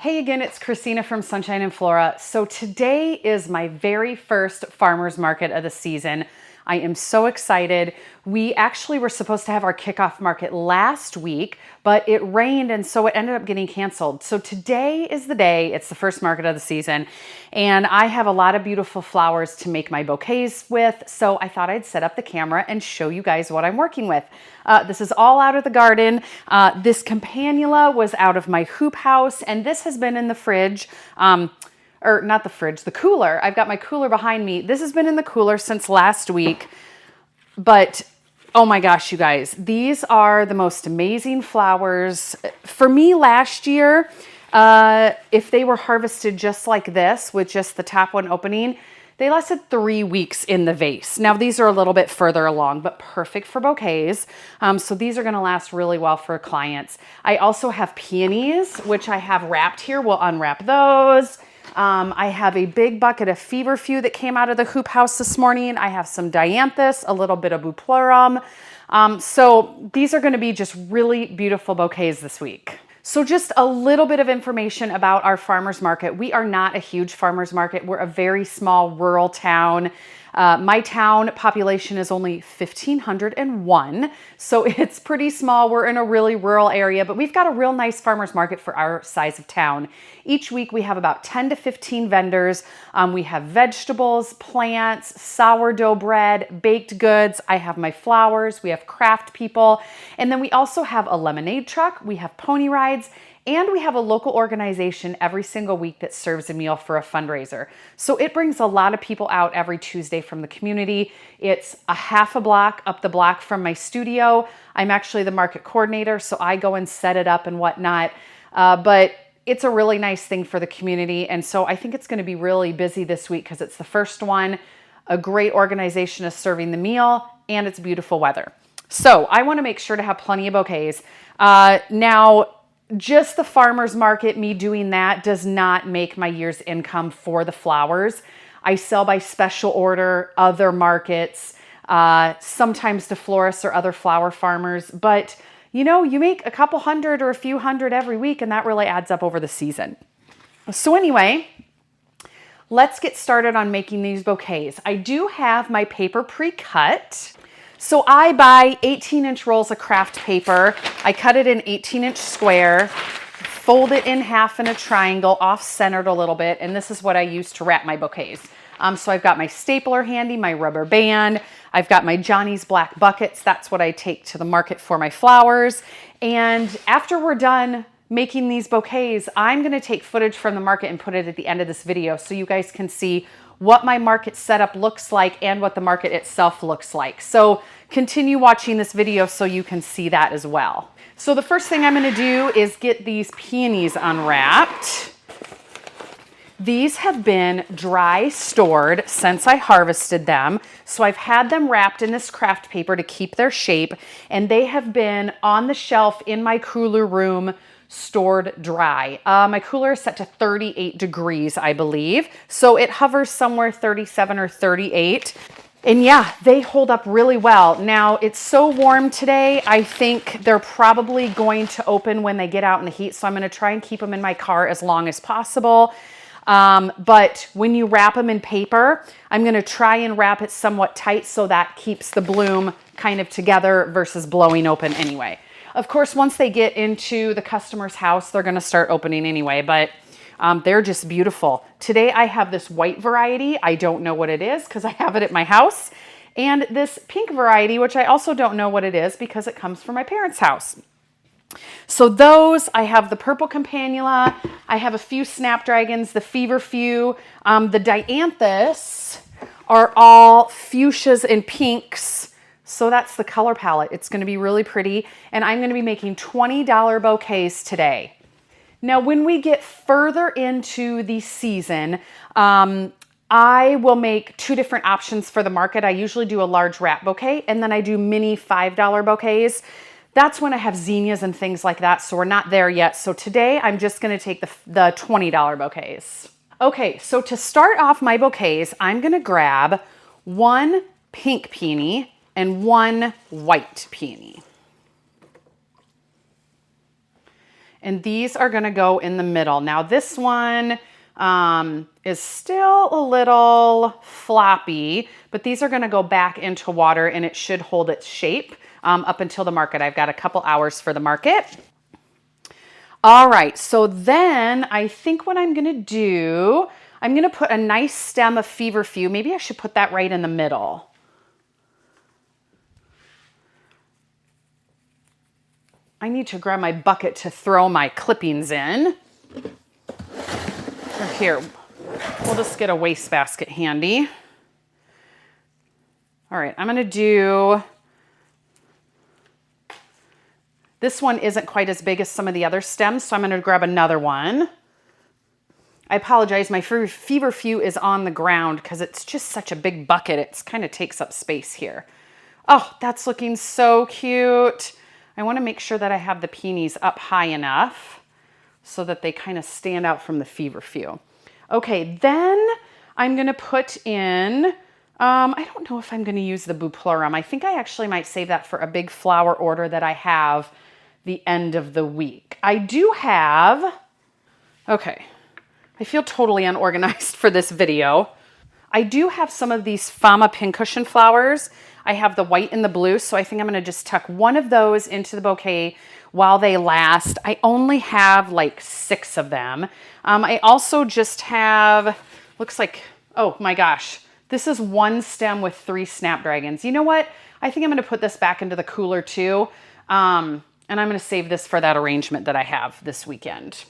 Hey again, it's Christina from Sunshine and Flora. So today is my very first farmer's market of the season. I am so excited. We actually were supposed to have our kickoff market last week, but it rained and so it ended up getting canceled. So today is the day. It's the first market of the season and I have a lot of beautiful flowers to make my bouquets with. So I thought I'd set up the camera and show you guys what I'm working with. This is all out of the garden. This campanula was out of my Hoophouse, and this has been in the fridge. Or not the fridge, the cooler. I've got my cooler behind me. This has been in the cooler since last week, but oh my gosh, you guys, these are the most amazing flowers. For me last year, if they were harvested just like this with just the top one opening, they lasted 3 weeks in the vase. Now these are a little bit further along, but perfect for bouquets. So these are gonna last really well for clients. I also have peonies, which I have wrapped here. We'll unwrap those. I have a big bucket of feverfew that came out of the Hoophouse this morning. I have some dianthus, a little bit of bupleurum. So these are going to be just really beautiful bouquets this week. So just a little bit of information about our farmers market. We are not a huge farmers market. We're a very small rural town. My town population is only 1,501, so it's pretty small. We're in a really rural area, but we've got a real nice farmers market for our size of town. Each week we have about 10 to 15 vendors. We have vegetables, plants, sourdough bread, baked goods. I have my flowers. We have craft people. And then we also have a lemonade truck. We have pony rides. And we have a local organization every single week that serves a meal for a fundraiser. So it brings a lot of people out every Tuesday from the community. It's a half a block up the block from my studio. I'm actually the market coordinator, so I go and set it up and whatnot. But it's a really nice thing for the community. And so I think it's gonna be really busy this week because it's the first one. A great organization is serving the meal and it's beautiful weather. So I wanna make sure to have plenty of bouquets. Now, just the farmer's market, me doing that does not make my year's income for the flowers. I sell by special order, other markets, sometimes to florists or other flower farmers, but you know, you make a couple hundred or a few hundred every week and that really adds up over the season. So anyway, let's get started on making these bouquets. I do have my paper pre-cut. So I buy 18-inch rolls of craft paper. I cut it in 18-inch square, fold it in half in a triangle, off-centered a little bit, and this is what I use to wrap my bouquets. So I've got my stapler handy, my rubber band. I've got my Johnny's black buckets. That's what I take to the market for my flowers. And after we're done making these bouquets, I'm gonna take footage from the market and put it at the end of this video so you guys can see what my market setup looks like and what the market itself looks like. So continue watching this video so you can see that as well. So the first thing I'm gonna do is get these peonies unwrapped. These have been dry stored since I harvested them. So I've had them wrapped in this craft paper to keep their shape, and they have been on the shelf in my cooler room stored dry. My cooler is set to 38 degrees, I believe. So it hovers somewhere 37 or 38. And yeah, they hold up really well. Now it's so warm today, I think they're probably going to open when they get out in the heat. So I'm gonna try and keep them in my car as long as possible. But when you wrap them in paper, I'm gonna try and wrap it somewhat tight so that keeps the bloom kind of together versus blowing open anyway. Of course, once they get into the customer's house, they're gonna start opening anyway, but they're just beautiful. Today I have this white variety. I don't know what it is because I have it at my house. And this pink variety, which I also don't know what it is because it comes from my parents' house. So those, I have the purple campanula, I have a few snapdragons, the feverfew, the dianthus are all fuchsias and pinks. So that's the color palette. It's gonna be really pretty. And I'm gonna be making $20 bouquets today. Now, when we get further into the season, I will make 2 different options for the market. I usually do a large wrap bouquet and then I do mini $5 bouquets. That's when I have zinnias and things like that. So we're not there yet. So today I'm just gonna take the $20 bouquets. Okay, so to start off my bouquets, I'm gonna grab 1 pink peony and 1 white peony. And these are gonna go in the middle. Now this one is still a little floppy, but these are gonna go back into water and it should hold its shape up until the market. I've got a couple hours for the market. All right, so then I think what I'm gonna do, I'm gonna put a nice stem of feverfew. Maybe I should put that right in the middle. I need to grab my bucket to throw my clippings in. Or here, we'll just get a wastebasket handy. All right, I'm gonna do, this one isn't quite as big as some of the other stems, so I'm gonna grab another one. I apologize, my feverfew is on the ground because it's just such a big bucket. It kind of takes up space here. Oh, that's looking so cute. I want to make sure that I have the peonies up high enough so that they kind of stand out from the feverfew. Okay, then I'm going to put in, I don't know if I'm going to use the Bouquets. I think I actually might save that for a big flower order that I have the end of the week. I do have, okay, I feel totally unorganized for this video. I do have some of these Fama pincushion flowers. I have the white and the blue, so I think I'm gonna just tuck one of those into the bouquet while they last. I only have like 6 of them. I also just have, looks like, oh my gosh, this is one stem with 3 snapdragons. You know what? I think I'm gonna put this back into the cooler too. And I'm gonna save this for that arrangement that I have this weekend.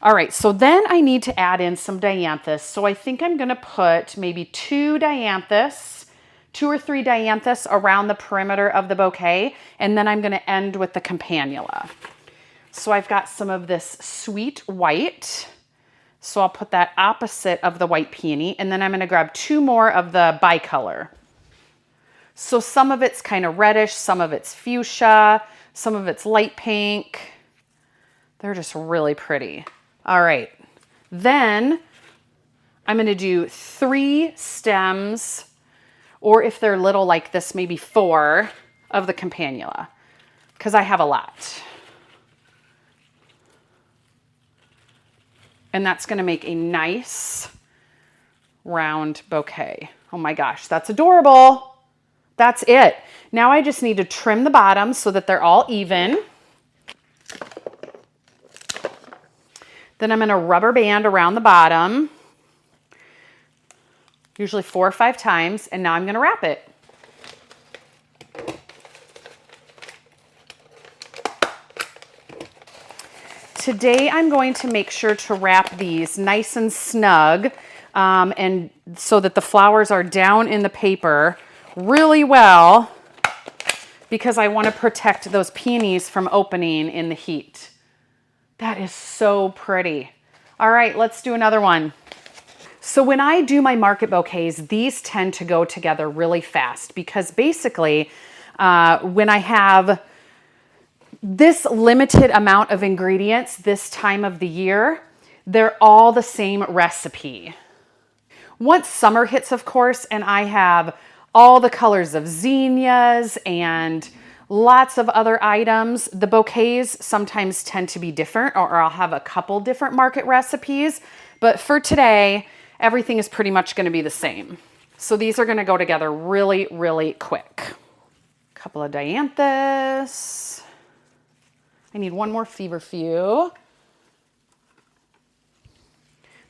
All right, so then I need to add in some dianthus. So I think I'm gonna put maybe 2 or 3 dianthus around the perimeter of the bouquet, and then I'm gonna end with the campanula. So I've got some of this sweet white. So I'll put that opposite of the white peony, and then I'm gonna grab 2 more of the bicolor. So some of it's kind of reddish, some of it's fuchsia, some of it's light pink. They're just really pretty. All right, then I'm gonna do 3 stems, or if they're little like this, maybe 4 of the campanula, because I have a lot. And that's gonna make a nice round bouquet. Oh my gosh, that's adorable. That's it. Now I just need to trim the bottom so that they're all even. Then I'm gonna rubber band around the bottom, usually 4 or 5 times, and now I'm gonna wrap it. Today I'm going to make sure to wrap these nice and snug, and so that the flowers are down in the paper really well, because I want to protect those peonies from opening in the heat. That is so pretty. All right, let's do another one. So when I do my market bouquets, these tend to go together really fast because basically when I have this limited amount of ingredients this time of the year, they're all the same recipe. Once summer hits, of course, and I have all the colors of zinnias and lots of other items, the bouquets sometimes tend to be different, or I'll have a couple different market recipes. But for today, everything is pretty much gonna be the same. So these are gonna go together really, really quick. A couple of dianthus. I need 1 more feverfew.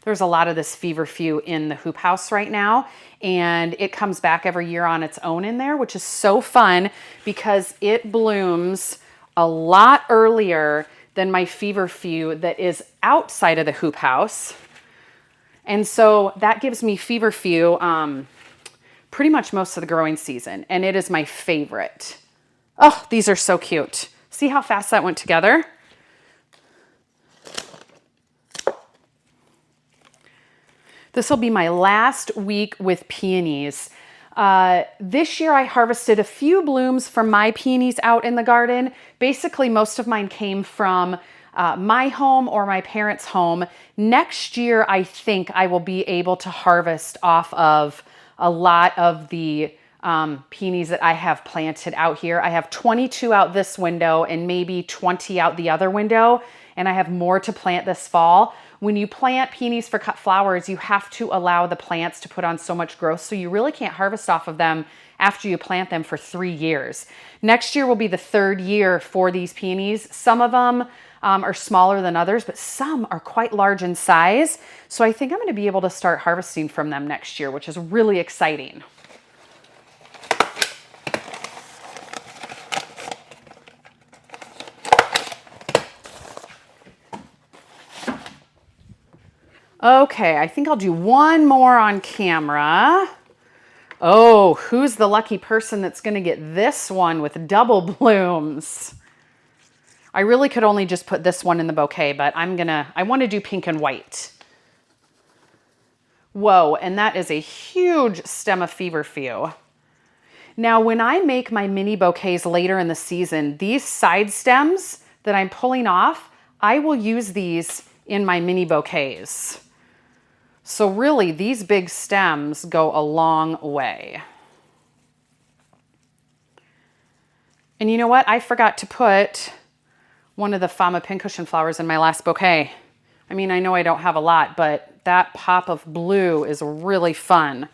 There's a lot of this feverfew in the Hoophouse right now, and it comes back every year on its own in there, which is so fun because it blooms a lot earlier than my feverfew that is outside of the Hoophouse. And so that gives me feverfew pretty much most of the growing season, and it is my favorite. Oh, these are so cute. See how fast that went together? This will be my last week with peonies. This year I harvested a few blooms from my peonies out in the garden. Basically, most of mine came from my home or my parents' home. Next year, I think I will be able to harvest off of a lot of the peonies that I have planted out here. I have 22 out this window and maybe 20 out the other window. and I have more to plant this fall. When you plant peonies for cut flowers, you have to allow the plants to put on so much growth, so you really can't harvest off of them after you plant them for 3 years. Next year will be the 3rd year for these peonies. Some of them are smaller than others, but some are quite large in size. So I think I'm going to be able to start harvesting from them next year, which is really exciting. Okay, I think I'll do one more on camera. Oh, who's the lucky person that's going to get this one with double blooms? I really could only just put this one in the bouquet, but I want to do pink and white. Whoa, and that is a huge stem of feverfew. Now, when I make my mini bouquets later in the season, these side stems that I'm pulling off, I will use these in my mini bouquets. So really, these big stems go a long way. And you know what? I forgot to put one of the Fama pincushion flowers in my last bouquet. I mean, I know I don't have a lot, but that pop of blue is really fun.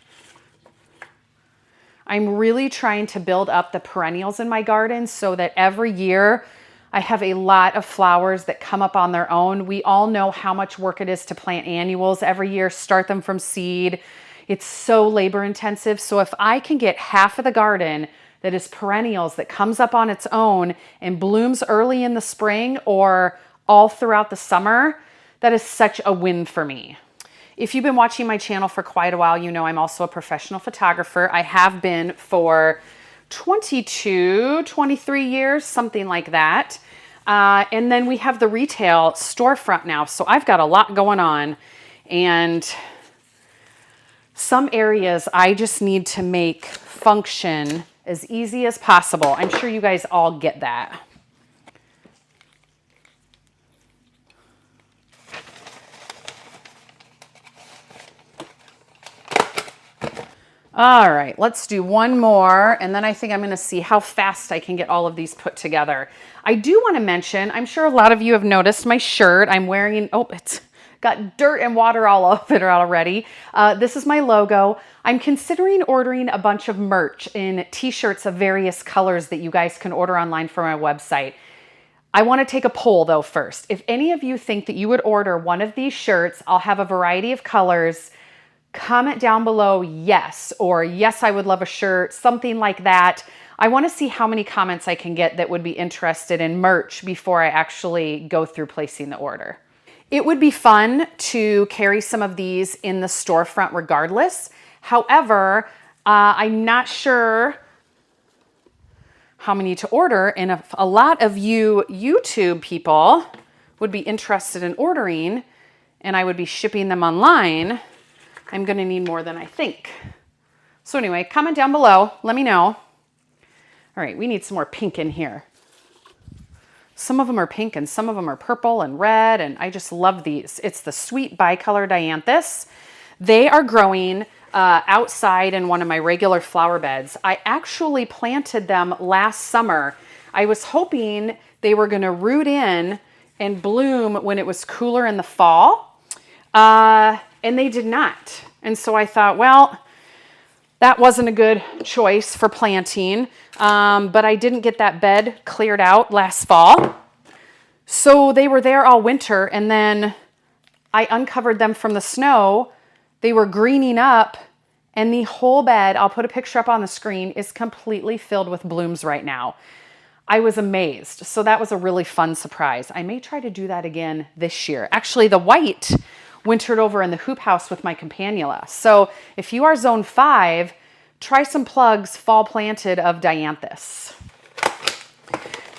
I'm really trying to build up the perennials in my garden so that every year I have a lot of flowers that come up on their own. We all know how much work it is to plant annuals every year, start them from seed. It's so labor intensive. So if I can get half of the garden that is perennials that comes up on its own and blooms early in the spring or all throughout the summer, that is such a win for me. If you've been watching my channel for quite a while, you know I'm also a professional photographer. I have been for 22, 23 years, something like that. And then we have the retail storefront now. So I've got a lot going on, and some areas I just need to make function as easy as possible. I'm sure you guys all get that. All right, let's do one more, and then I think I'm going to see how fast I can get all of these put together. I do want to mention, I'm sure a lot of you have noticed my shirt. I'm wearing, oh, it's got dirt and water all over it already. This is my logo. I'm considering ordering a bunch of merch in t-shirts of various colors that you guys can order online from my website. I want to take a poll though first. If any of you think that you would order one of these shirts, I'll have a variety of colors. Comment down below yes, or yes, I would love a shirt, something like that. I want to see how many comments I can get that would be interested in merch before I actually go through placing the order. It would be fun to carry some of these in the storefront regardless. However, I'm not sure how many to order, and if a lot of you YouTube people would be interested in ordering and I would be shipping them online, I'm going to need more than I think. So anyway, comment down below. Let me know. All right, we need some more pink in here. Some of them are pink and some of them are purple and red, and I just love these. It's the Sweet Bicolor Dianthus. They are growing outside in one of my regular flower beds. I actually planted them last summer. I was hoping they were going to root in and bloom when it was cooler in the fall. And they did not. And so I thought, well, that wasn't a good choice for planting, but I didn't get that bed cleared out last fall. So they were there all winter, and then I uncovered them from the snow. They were greening up, and the whole bed, I'll put a picture up on the screen, is completely filled with blooms right now. I was amazed. So that was a really fun surprise. I may try to do that again this year. Actually, the white wintered over in the Hoophouse with my campanula. So if you are zone 5, try some plugs fall planted of Dianthus.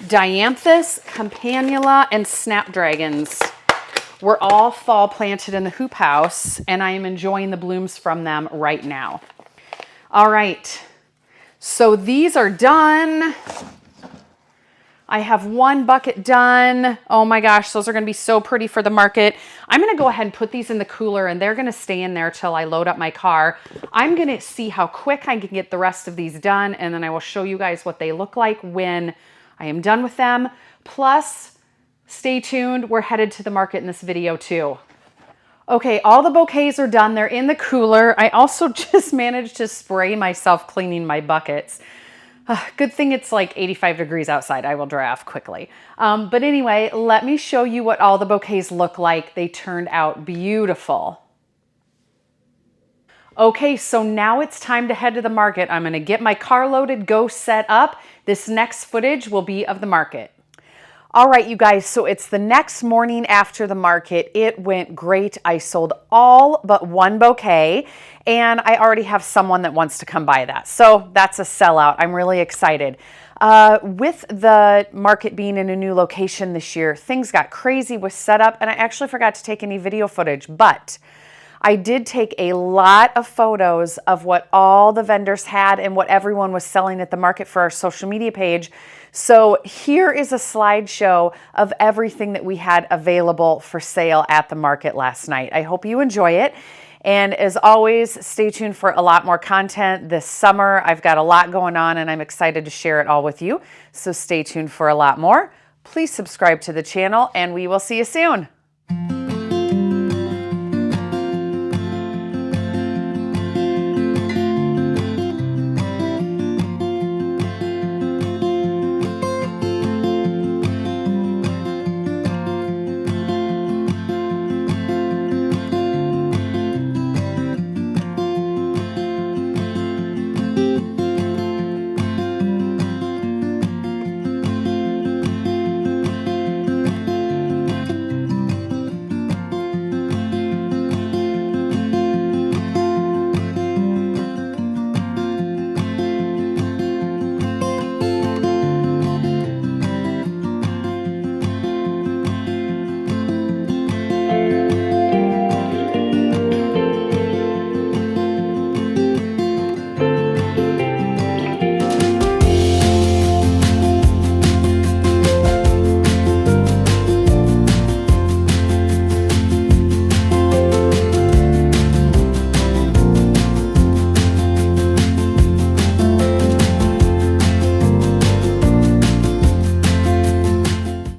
Dianthus, campanula, and snapdragons were all fall planted in the Hoophouse, and I am enjoying the blooms from them right now. All right, so these are done. I have one bucket done. Oh my gosh, those are gonna be so pretty for the market. I'm gonna go ahead and put these in the cooler, and they're gonna stay in there till I load up my car. I'm gonna see how quick I can get the rest of these done, and then I will show you guys what they look like when I am done with them. Plus, Stay tuned. We're headed to the market in this video too. Okay, all the bouquets are done. They're in the cooler. I also just managed to spray myself cleaning my buckets. Good thing it's like 85 degrees outside. I will dry off quickly. But anyway, let me show you what all the bouquets look like. They turned out beautiful. Okay, so now it's time to head to the market. I'm gonna get my car loaded, go set up. This next footage will be of the market. All right, you guys, so it's the next morning after the market. It went great. I sold all but one bouquet, and I already have someone that wants to come buy that. So that's a sellout. I'm really excited. With the market being in a new location this year, things got crazy with setup, and I actually forgot to take any video footage, but I did take a lot of photos of what all the vendors had and what everyone was selling at the market for our social media page. So here is a slideshow of everything that we had available for sale at the market last night. I hope you enjoy it. And as always, stay tuned for a lot more content this summer. I've got a lot going on and I'm excited to share it all with you. So stay tuned for a lot more. Please subscribe to the channel and we will see you soon.